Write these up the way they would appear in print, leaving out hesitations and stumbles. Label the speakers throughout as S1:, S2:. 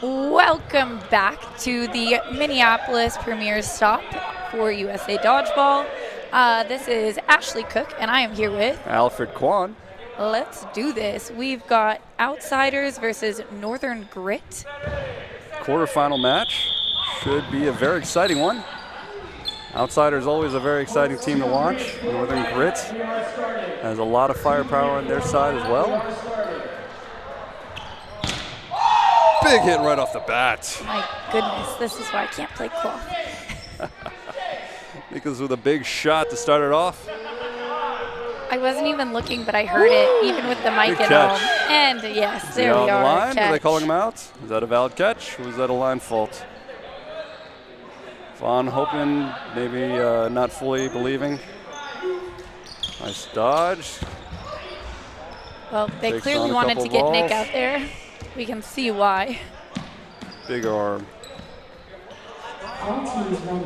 S1: Welcome back to the Minneapolis premier stop for USA Dodgeball. This is Ashley Cook, and I am here with
S2: Alfred Kwan.
S1: Let's do this. We've got Outsiders versus Northern Grit.
S2: Quarterfinal match. Should be a very exciting one. Outsiders always a very exciting team to watch. Northern Grit has a lot of firepower on their side as well. Big hit right off the bat.
S1: My goodness, this is why I can't play cloth.
S2: Nicholas with a big shot to start it off.
S1: I wasn't even looking, but I heard it, even with the mic
S2: Good
S1: and all.
S2: catch.
S1: And yes, there
S2: on
S1: we
S2: the
S1: are.
S2: line?
S1: Catch.
S2: Are they calling him out? Is that a valid catch, or was that a line fault? Vaughn hoping, maybe not fully believing. Nice dodge.
S1: Well, they
S2: Takes
S1: clearly
S2: on a
S1: wanted
S2: couple
S1: to get Nick
S2: balls.
S1: out there. We can see why.
S2: Big arm.
S3: All teams ready.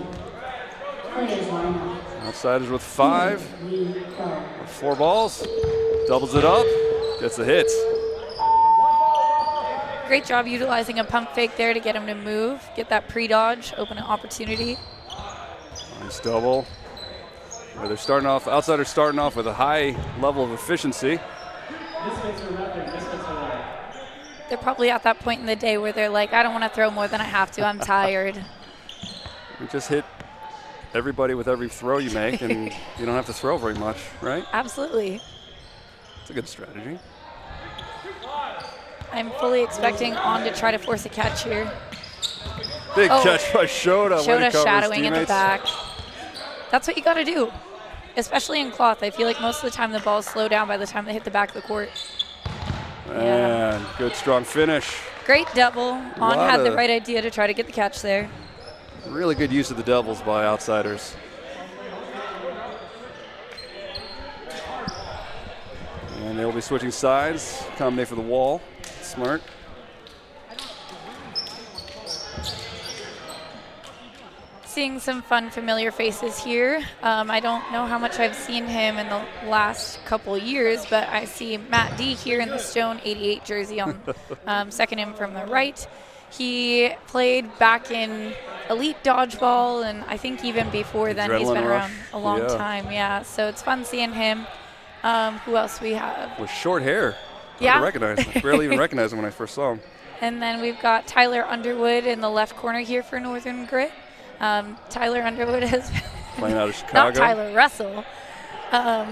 S3: Players line up.
S2: Outsiders with 5.
S3: We go.
S2: 4 balls. Doubles it up. Gets the hit.
S1: Great job utilizing a pump fake there to get him to move, get that pre-dodge, open an opportunity.
S2: Nice double. Well, they're starting off, Outsiders starting off with a high level of efficiency.
S1: They're probably at that point in the day where they're like, I don't want to throw more than I have to, I'm tired.
S2: You just hit everybody with every throw you make, and you don't have to throw very much, right?
S1: Absolutely.
S2: It's a good strategy.
S1: I'm fully expecting On to try to force a catch here.
S2: Big
S1: Oh.
S2: catch by Shota. Way to
S1: Shota
S2: cover his
S1: shadowing in the
S2: teammates.
S1: back. That's what you got to do, especially in cloth. I feel like most of the time the balls slow down by the time they hit the back of the court.
S2: And good strong finish.
S1: Great double. On
S2: Lot
S1: had the
S2: of-
S1: right idea to try to get the catch there.
S2: Really good use of the doubles by Outsiders. And they'll be switching sides. Accommodate for the wall. Smart.
S1: Seeing some fun, familiar faces here. I don't know how much I've seen him in the last couple years, but I see Matt D here in the Stone 88 jersey on second in from the right. He played back in Elite Dodgeball, and I think even before then he's been
S2: Adrenaline
S1: around
S2: Rush.
S1: a long
S2: Yeah.
S1: time. Yeah, so it's fun seeing him. Who else we have?
S2: With short hair. Hard
S1: Yeah.
S2: to recognize. I barely even recognized him when I first saw him.
S1: And then we've got Tyler Underwood in the left corner here for Northern Grit. Tyler Underwood has
S2: Playing out of Chicago.
S1: not Tyler Russell.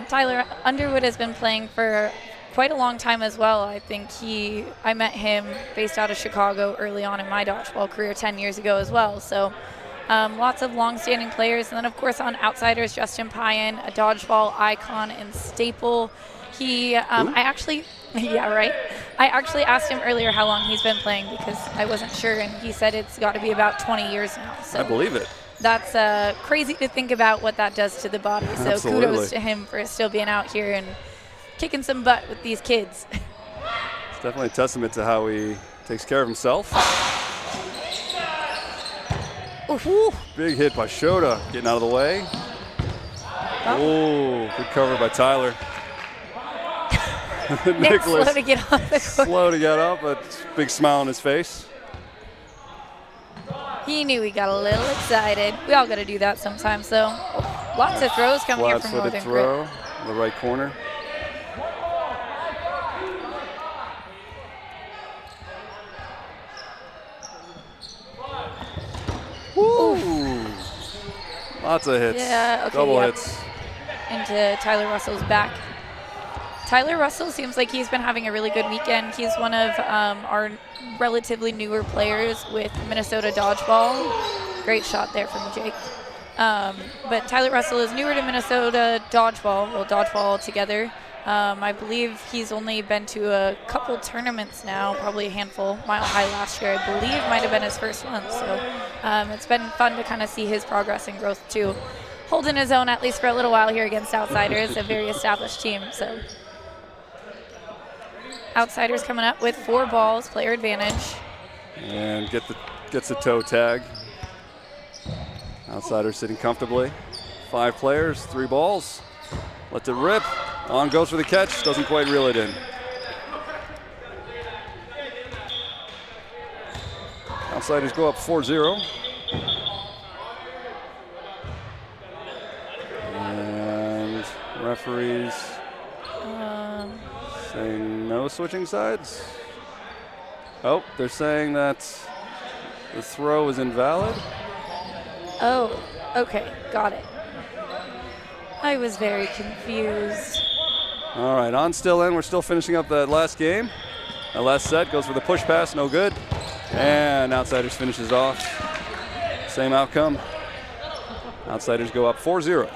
S1: Tyler Underwood has been playing for quite a long time as well. I think I met him based out of Chicago early on in my dodgeball career 10 years ago as well. So lots of long-standing players. And then, of course, on Outsiders, Justin Payan, a dodgeball icon and staple. I actually asked him earlier how long he's been playing because I wasn't sure, and he said it's got to be about 20 years now. So
S2: I believe it.
S1: that's crazy to think about what that does to the body. So
S2: Absolutely.
S1: kudos to him for still being out here and kicking some butt with these kids.
S2: It's definitely a testament to how he takes care of himself.
S1: Ooh,
S2: Big hit by Shota, getting out of the way. Oh, good cover by Tyler.
S1: Nick's slow to get off the court.
S2: slow to get up, but big smile on his face.
S1: He knew he got a little excited. We all got to do that sometimes, though. Lots of throws coming here from
S2: Flat-footed
S1: Northern Grit.
S2: throw in the right corner. Woo! Lots of hits.
S1: Yeah, okay,
S2: Double
S1: yeah.
S2: hits.
S1: Into Tyler Russell's back. Tyler Russell seems like he's been having a really good weekend. He's one of our relatively newer players with Minnesota Dodgeball. Great shot there from Jake. But Tyler Russell is newer to Minnesota Dodgeball, well, Dodgeball altogether. I believe he's only been to a couple tournaments now, probably a handful. Mile High last year, I believe, might have been his first one. So it's been fun to kind of see his progress and growth too. Holding his own at least for a little while here against Outsiders, a very established team. So Outsiders coming up with 4 balls, player advantage.
S2: And gets the toe tag. Outsiders sitting comfortably. 5 players, 3 balls. Lets it rip. On goes for the catch. Doesn't quite reel it in. Outsiders go up 4-0. And referees saying no switching sides. Oh, they're saying that the throw is invalid.
S1: Oh, okay, got it. I was very confused.
S2: All right, on still in. We're still finishing up that last game. That last set goes for the push pass, no good. And Outsiders finishes off. Same outcome. Outsiders go up 4-0.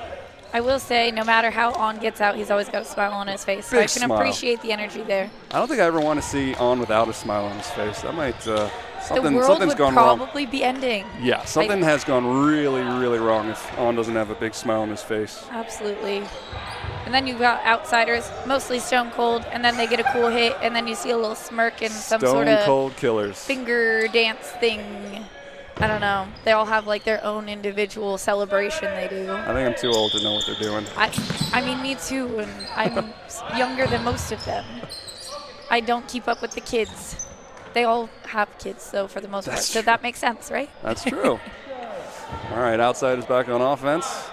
S1: I will say, no matter how On gets out, he's always got a smile on his face. So I
S2: Big
S1: can
S2: smile.
S1: appreciate the energy there.
S2: I don't think I ever want to see On without a smile on his face. That might
S1: The
S2: something's
S1: world would
S2: gone wrong.
S1: probably be ending.
S2: Yeah, something has gone really, really wrong if On doesn't have a big smile on his face.
S1: Absolutely. And then you've got Outsiders, mostly stone cold, and then they get a cool hit, and then you see a little smirk and some sort
S2: Stone
S1: of
S2: cold killers.
S1: finger dance thing. I don't know. They all have like their own individual celebration they do.
S2: I think I'm too old to know what they're doing.
S1: I mean, me too, and I'm younger than most of them. I don't keep up with the kids. They all have kids, though, for the most part. So that makes sense, right?
S2: That's true. All right, Outsiders back on offense.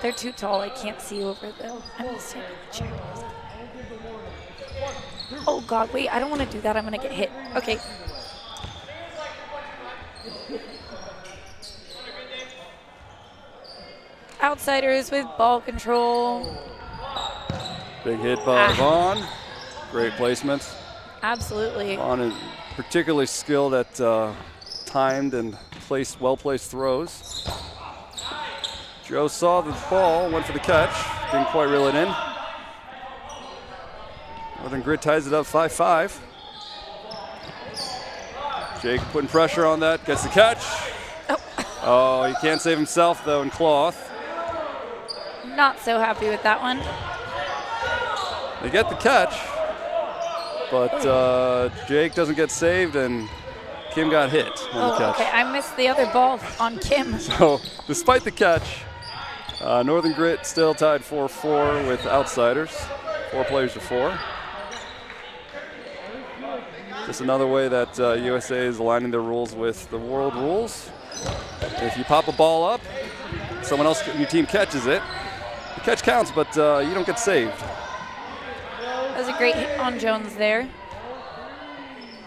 S1: They're too tall. I can't see over them. I'm just taking the chair. Oh, God, wait. I don't want to do that. I'm going to get hit. Okay. Outsiders with ball control.
S2: Big hit by Vaughn. Great placement.
S1: Absolutely.
S2: Vaughn is particularly skilled at timed and well-placed throws. Joe saw the ball, went for the catch, didn't quite reel it in. Northern Grit ties it up 5-5. Jake putting pressure on that, gets the catch. Oh, he can't save himself though in cloth.
S1: Not so happy with that one.
S2: They get the catch, but Jake doesn't get saved and Kim got hit on the catch.
S1: Okay, I missed the other ball on Kim.
S2: So, despite the catch, Northern Grit still tied 4-4 with Outsiders. 4 players to 4. Just another way that USA is aligning their rules with the world rules. If you pop a ball up, someone else in your team catches it. The catch counts, but you don't get saved.
S1: That was a great hit on Jones there.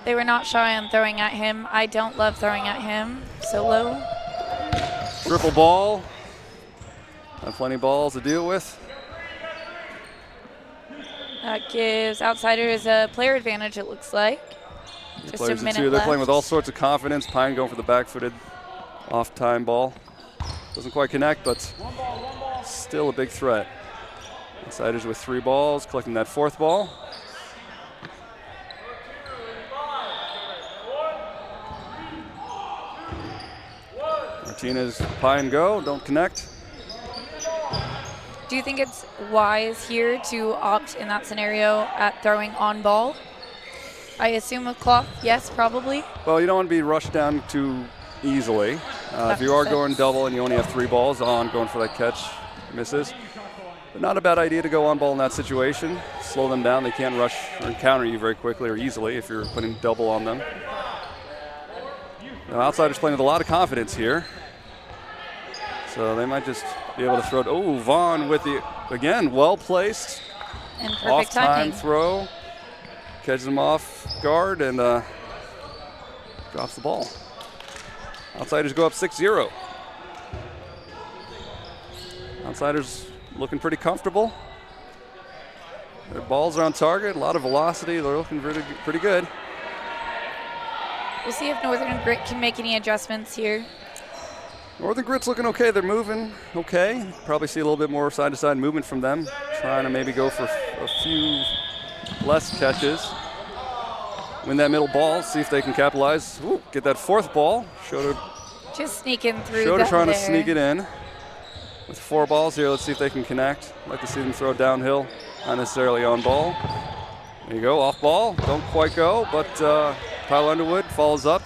S1: They were not shy on throwing at him. I don't love throwing at him so low.
S2: Triple ball. Have plenty of balls to deal with.
S1: That gives Outsiders a player advantage, it looks like. Just a minute
S2: They're
S1: left.
S2: playing with all sorts of confidence. Pine going for the back-footed off-time ball. Doesn't quite connect, but still a big threat. Outsiders with 3 balls, collecting that 4th ball. Martinez, Pine go, don't connect.
S1: Do you think it's wise here to opt in that scenario at throwing on ball? I assume with cloth, yes, probably.
S2: Well, you don't want to be rushed down too easily. If you are going double and you only have 3 balls on, going for that catch, misses. But not a bad idea to go on ball in that situation. Slow them down. They can't rush or counter you very quickly or easily if you're putting double on them. Now, Outsiders playing with a lot of confidence here. So they might just be able to throw it. Oh, Vaughn with the, again, well-placed
S1: And perfect
S2: off-time
S1: timing.
S2: throw. Catches him off guard and drops the ball. Outsiders go up 6-0. Outsiders looking pretty comfortable. Their balls are on target, a lot of velocity. They're looking pretty good.
S1: We'll see if Northern Grit can make any adjustments here.
S2: Northern Grit's looking okay. They're moving okay. Probably see a little bit more side-to-side movement from them. Trying to maybe go for a few less catches. Win that middle ball, see if they can capitalize. Ooh, get that 4th ball. Schroeder
S1: Just sneaking through that
S2: trying
S1: there.
S2: to sneak it in. With 4 balls here, let's see if they can connect. I'd like to see them throw downhill, not necessarily on ball. There you go, off ball. Don't quite go, but Kyle Underwood follows up,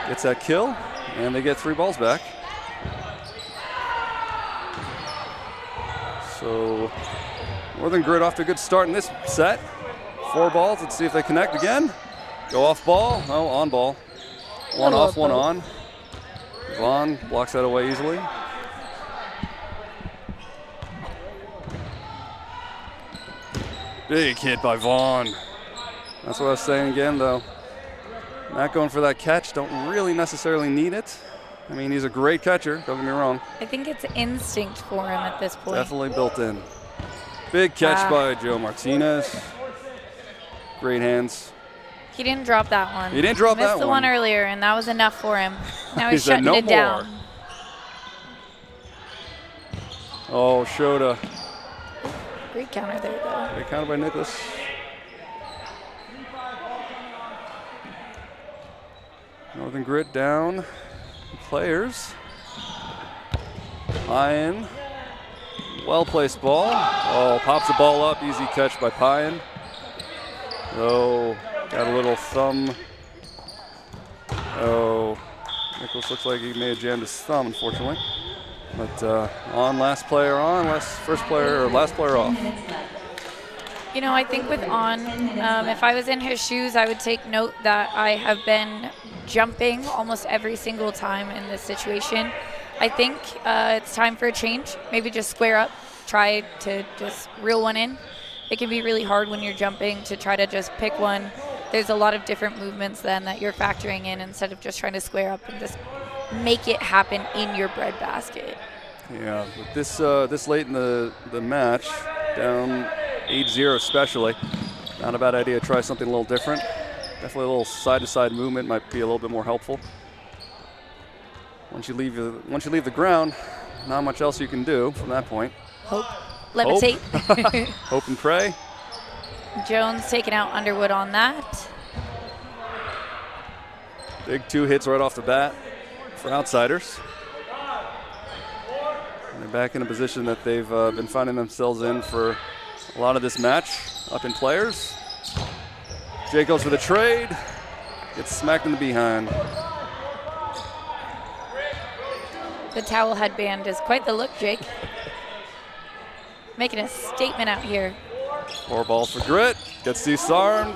S2: gets that kill, and they get 3 balls back. So Northern Grit off to a good start in this set. 4 balls. Let's see if they connect again. Go off ball. No, on ball. One off, one on. Vaughn blocks that away easily. Big hit by Vaughn. That's what I was saying again, though. Not going for that catch. Don't really necessarily need it. I mean, he's a great catcher. Don't get me wrong.
S1: I think it's instinct for him at this point.
S2: Definitely built in. Big catch by Joe Martinez. Great hands.
S1: He didn't drop that one.
S2: He didn't drop that one.
S1: Missed the one earlier, and that was enough for him. Now he's
S2: He said
S1: shutting
S2: no
S1: it
S2: more.
S1: down.
S2: Oh, Shota.
S1: Great counter there, though.
S2: Great counter by Nicholas. Northern Grit down. Players. Pyan. Well-placed ball. Oh, pops the ball up. Easy catch by Pyan. Oh, got a little thumb. Oh, Nicholas looks like he may have jammed his thumb, unfortunately. But last player off.
S1: You know, I think with if I was in his shoes, I would take note that I have been jumping almost every single time in this situation. I think it's time for a change. Maybe just square up, try to just reel one in. It can be really hard when you're jumping to try to just pick one. There's a lot of different movements then that you're factoring in instead of just trying to square up and just make it happen in your bread basket.
S2: Yeah, with this late in the match, down 8-0 especially, not a bad idea to try something a little different. Definitely a little side-to-side movement might be a little bit more helpful. Once you leave the ground, not much else you can do from that point.
S1: Hope. Levitate.
S2: Hope and pray.
S1: Jones taking out Underwood on that.
S2: Big 2 hits right off the bat for Outsiders. And they're back in a position that they've been finding themselves in for a lot of this match. Up in players. Jake goes for the trade. Gets smacked in the behind.
S1: The towel headband is quite the look, Jake. Making a statement out here.
S2: 4 balls for Grit. Gets disarmed.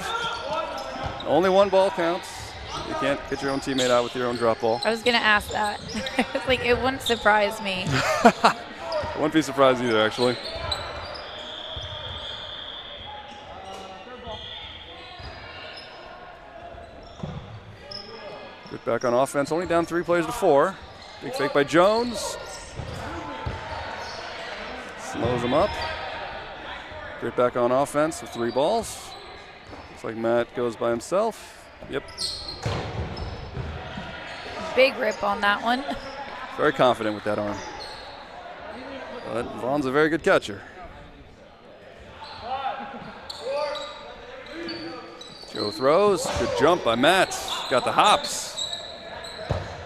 S2: Only 1 ball counts. You can't get your own teammate out with your own drop ball.
S1: I was going to ask that. It's like, it wouldn't surprise me.
S2: I wouldn't be surprised either, actually. Grit back on offense. Only down 3 players to 4. Big fake by Jones. Slows him up. Grit back on offense with 3 balls. Looks like Matt goes by himself. Yep.
S1: Big rip on that one.
S2: Very confident with that arm. But Vaughn's a very good catcher. Joe throws. Good jump by Matt. Got the hops.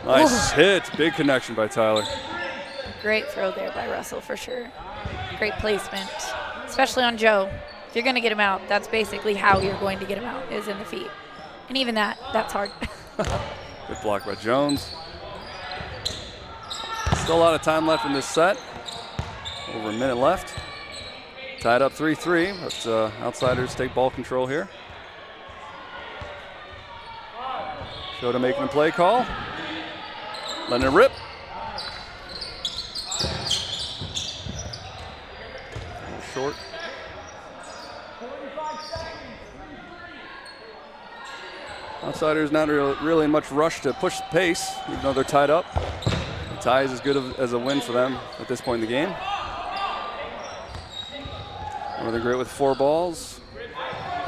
S2: Nice hit. Big connection by Tyler.
S1: Great throw there by Russell for sure. Great placement, especially on Joe. If you're going to get him out, that's basically how you're going to get him out, is in the feet. And even that's hard.
S2: Good block by Jones. Still a lot of time left in this set. Over a minute left. Tied up 3-3, but Outsiders take ball control here. Shota making a play call. Letting it rip. Short. Outsiders not really much rush to push the pace, even though they're tied up. The tie is as good as a win for them at this point in the game. Northern Grit with 4 balls.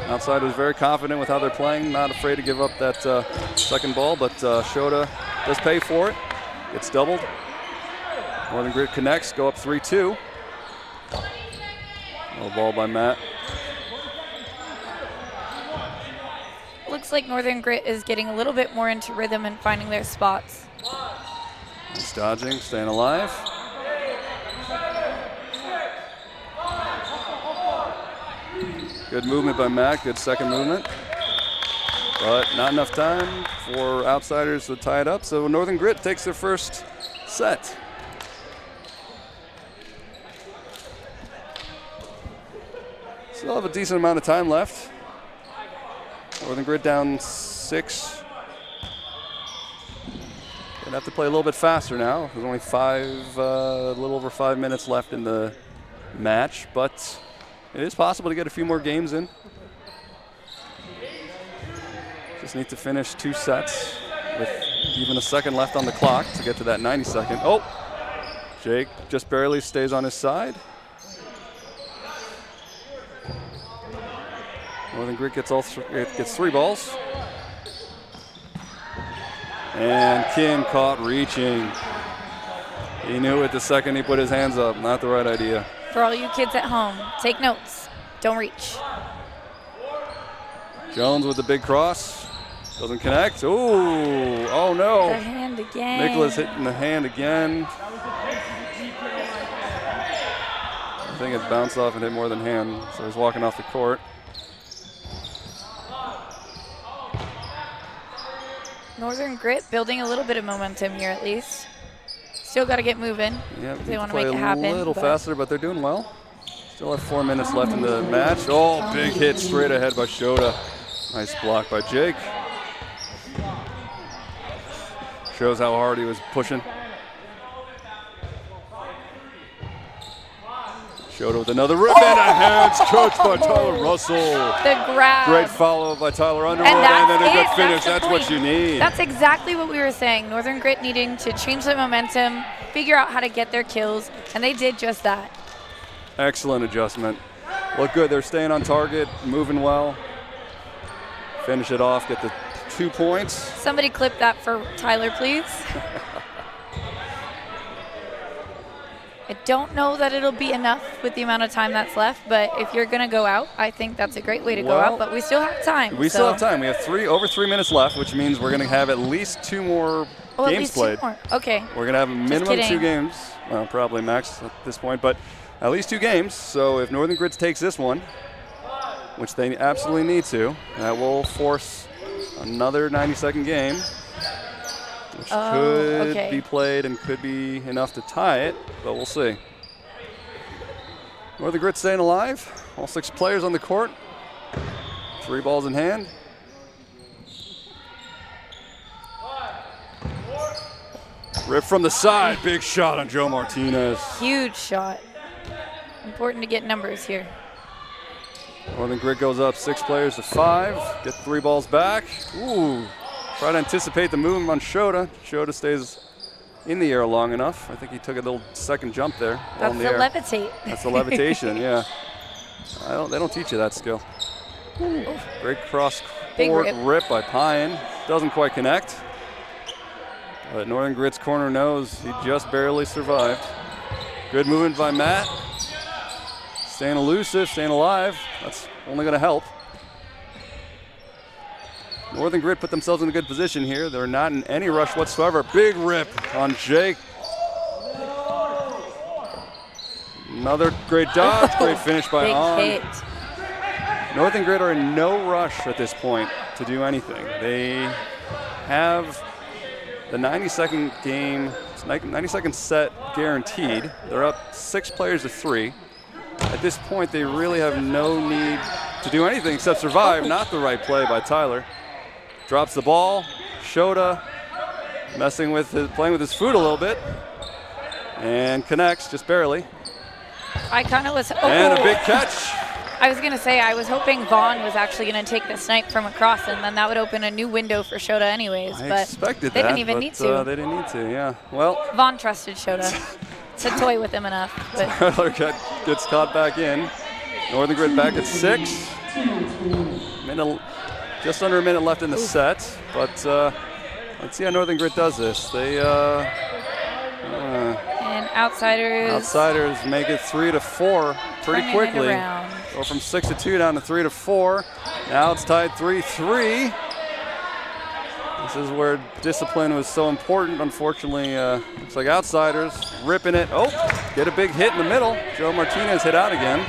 S2: Outsiders very confident with how they're playing, not afraid to give up that second ball, but Shota does pay for it. Gets doubled. Northern Grit connects, go up 3-2. No ball by Matt.
S1: Looks like Northern Grit is getting a little bit more into rhythm and finding their spots.
S2: Nice dodging, staying alive. Good movement by Matt, good second movement. But not enough time for Outsiders to tie it up, so Northern Grit takes their first set. Still have a decent amount of time left. Northern Grit down 6. Gonna have to play a little bit faster now. There's only a little over 5 minutes left in the match, but it is possible to get a few more games in. Just need to finish 2 sets with even a second left on the clock to get to that 90-second. Oh, Jake just barely stays on his side. Northern Grit gets 3 balls. And Kim caught reaching. He knew it the second he put his hands up. Not the right idea.
S1: For all you kids at home, take notes. Don't reach.
S2: Jones with the big cross. Doesn't connect. Ooh, oh no.
S1: The hand again.
S2: Nicholas hitting the hand again. I think it bounced off and hit more than hand, so he's walking off the court.
S1: Northern Grit building a little bit of momentum here at least. Still got to get moving.
S2: Yeah,
S1: they want to make it happen.
S2: A little faster, but they're doing well. Still have 4 minutes left in the match. Oh, big hit straight ahead by Shota. Nice block by Jake. Shows how hard he was pushing. Shota with another rip and a hands coach by Tyler Russell.
S1: The grab.
S2: Great follow by Tyler Underwood,
S1: and
S2: then a good finish.
S1: That's
S2: what you need.
S1: That's exactly what we were saying. Northern Grit needing to change the momentum, figure out how to get their kills, and they did just that.
S2: Excellent adjustment. Look good. They're staying on target, moving well. Finish it off, get the 2 points.
S1: Somebody clip that for Tyler, please. I don't know that it'll be enough with the amount of time that's left, but if you're going to go out, I think that's a great way to go out, but we still have time.
S2: We still have time. We have over 3 minutes left, which means we're going to have at least 2 more games played.
S1: 2 more. Okay.
S2: We're going to have a minimum 2 games, well, probably max at this point, but at least 2 games. So if Northern Grit takes this one, which they absolutely need to, that will force another 90-second game, which could be played and could be enough to tie it, but we'll see. Northern Grit staying alive. All 6 players on the court. 3 balls in hand. Rip from the side. Big shot on Joe Martinez.
S1: Huge shot. Important to get numbers here.
S2: Northern Grit goes up 6 players to 5. Get 3 balls back. Ooh. Try to anticipate the movement on Shota. Shota stays in the air long enough. I think he took a little second jump there.
S1: That's the levitate.
S2: That's the levitation, yeah. They don't teach you that skill. Ooh. Great cross-court rip by Pine. Doesn't quite connect. But Northern Grit's corner knows he just barely survived. Good movement by Matt. Staying elusive, staying alive. That's only going to help. Northern Grit put themselves in a good position here. They're not in any rush whatsoever. Big rip on Jake. Another great dodge, great finish by On.
S1: Big hit.
S2: Northern Grit are in no rush at this point to do anything. They have the 90-second game, 90-second set guaranteed. They're up 6 players to 3. At this point, they really have no need to do anything except survive. Not the right play by Tyler. Drops the ball. Shota playing with his foot a little bit. And connects, just barely.
S1: I kind of was.
S2: And a big catch.
S1: I was going to say, I was hoping Vaughn was actually going to take the snipe from across, and then that would open a new window for Shota anyways.
S2: I expected
S1: they
S2: that,
S1: didn't even need to.
S2: They didn't need to, yeah. Well,
S1: Vaughn trusted Shota to toy with him enough. But
S2: Tyler gets caught back in. Northern Grit back at 6. Just under a minute left in the set, but let's see how Northern Grit does this. They
S1: and outsiders
S2: make it 3 to 4 pretty quickly. Go from 6 to 2 down to 3 to 4. Now it's tied 3-3. This is where discipline was so important. Unfortunately, looks like outsiders ripping it. Oh, get a big hit in the middle. Joe Martinez hit out again.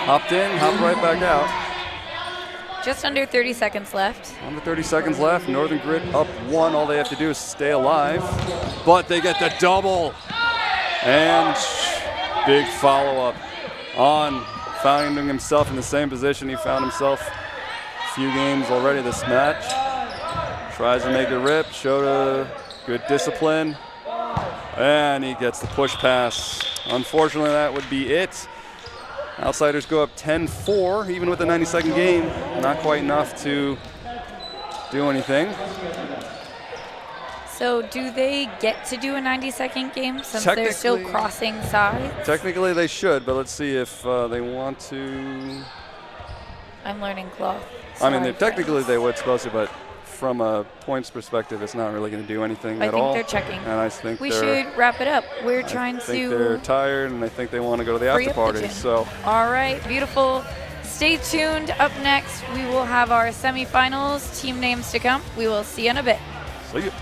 S2: Hopped in, hopped right back out.
S1: Just under 30 seconds left.
S2: Under 30 seconds left. Northern Grit up 1. All they have to do is stay alive. But they get the double. And big follow-up on finding himself in the same position he found himself a few games already this match. Tries to make it rip. Shota, good discipline. And he gets the push pass. Unfortunately, that would be it. Outsiders go up 10-4, even with the 90-second game. Not quite enough to do anything.
S1: So do they get to do a 90-second game since they're still crossing sides?
S2: Technically they should, but let's see if they want to.
S1: I'm learning cloth.
S2: I mean, technically they would supposed to, but from a points perspective, it's not really going to do anything at all.
S1: I think they're checking.
S2: And I think
S1: we should wrap it up. We're trying to.
S2: I think they're tired, and I think they want to go to the after party. So.
S1: All right, beautiful. Stay tuned. Up next, we will have our semifinals, team names to come. We will see you in a bit.
S2: See you.